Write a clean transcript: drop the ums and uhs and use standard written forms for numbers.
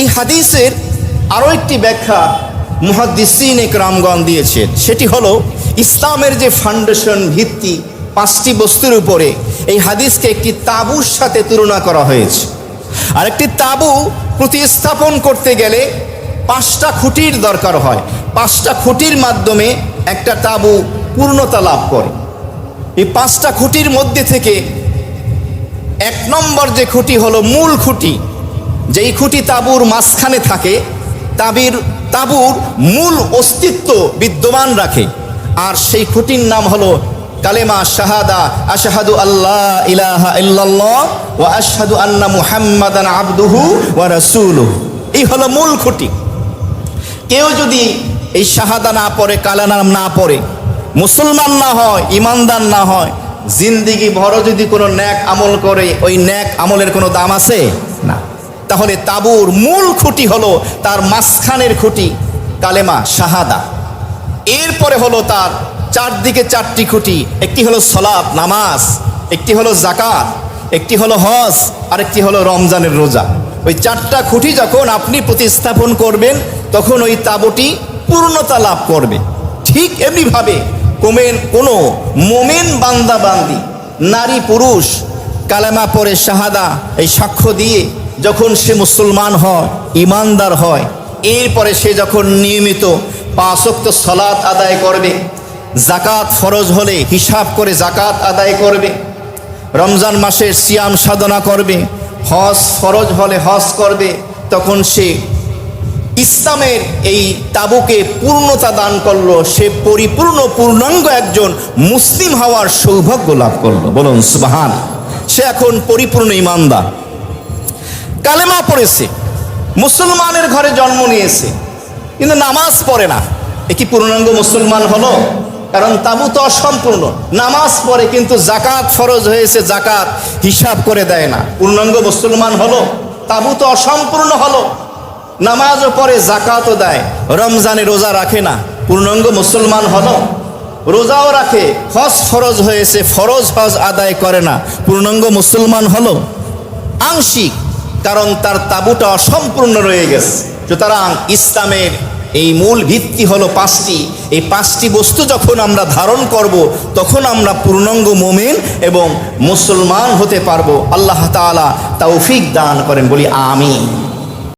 এই হাদিসের আরও একটি ব্যাখ্যা মুহাদ্দিসিন একরামগণ দিয়েছেন, সেটি হলো ইসলামের যে ফাউন্ডেশন, ভিত্তি, 5টি বস্তুর উপরে এই হাদিসকে একটি তাঁবুর সাথে তুলনা করা হয়েছে। আর একটি তাঁবু প্রতিস্থাপন করতে গেলে 5টা খুঁটির দরকার হয়। 5টা খুঁটির মাধ্যমে একটা তাঁবু পূর্ণতা লাভ করে। এই 5টা খুঁটির মধ্যে থেকে 1 নম্বর যে খুঁটি হলো মূল খুঁটি, যেই খুঁটি তাঁবুর মাঝখানে থাকে, তাঁবুর মূল অস্তিত্ব বিদ্যমান রাখে। আর সেই খুঁটির নাম হলো কালেমা শাহাদা, আশহাদু আল্লাহ ইলাহা ইল্লাল্লাহ ওয়া আশহাদু আন্না মুহাম্মাদান আবদুহু ওয়া রাসূলুহু। এই হলো মূল খুঁটি। কেউ যদি এই শাহাদা না পড়ে, কালেমা না পড়ে, মুসলমান না হয়, ইমানদার না হয়, জিন্দিগি ভর যদি কোনো ন্যাক আমল করে, ওই ন্যাক আমলের কোনো দাম আছে না। তাহলে তাঁবুর মূল খুঁটি হলো তার মাঝখানের খুঁটি কালেমা শাহাদা। এরপরে হলো তার চারদিকে 4টি খুঁটি। একটি হলো সালাত নামাজ, একটি হলো যাকাত, একটি হলো হজ, আর একটি হলো রমজানের রোজা। ওই 4টা খুঁটি যখন আপনি প্রতিস্থাপন করবেন, তখন ওই তাঁবুটি পূর্ণতা লাভ করবে। ঠিক এমনিভাবে কোনো মোমেন বান্দা বান্দি, নারী পুরুষ, কালেমা পড়ে শাহাদা এই সাক্ষ্য দিয়ে যখন সে মুসলমান হয়, ইমানদার হয়, এরপরে সে যখন নিয়মিত 5 ওয়াক্ত সালাত আদায় করবে, যাকাত ফরজ হলে হিসাব করে যাকাত আদায় করবে, রমজান মাসের সিয়াম সাধনা করবে, হজ ফরজ হলে হজ করবে, তখন সে ইসলামের এই তাঁবুকে পূর্ণতা দান করলো। সে পরিপূর্ণ পূর্ণাঙ্গ একজন মুসলিম হওয়ার সৌভাগ্য লাভ করলো। বলুন সুবহান। সে এখন পরিপূর্ণ ইমানদার। কালেমা পড়েছে, মুসলমানের ঘরে জন্ম নিয়েছে, কিন্তু নামাজ পড়ে না। এ কি পূর্ণাঙ্গ মুসলমান হলো? কারণ তাঁবু তো অসম্পূর্ণ। নামাজ পড়ে কিন্তু যাকাত ফরজ হয়েছে, যাকাত হিসাব করে দেয় না। পূর্ণাঙ্গ মুসলমান হলো? তাঁবু তো অসম্পূর্ণ হলো। নামাজও পড়ে, যাকাতও দেয়, রমজানে রোজা রাখে না, পূর্ণাঙ্গ মুসলমান হলো? রোজাও রাখে, হজ ফরজ হয়েছে, ফরজ হজ আদায় করে না, পূর্ণাঙ্গ মুসলমান হলো? আংশিক, কারণ তার তাঁবুটা অসম্পূর্ণ রয়ে গেছে। সুতরাং ইসলামের এই মূল ভিত্তি হলো 5টি। এই 5টি বস্তু যখন আমরা ধারণ করব, তখন আমরা পূর্ণাঙ্গ মুমিন এবং মুসলমান হতে পারবো। আল্লাহ তাআলা তৌফিক দান করেন, বলি আমিন।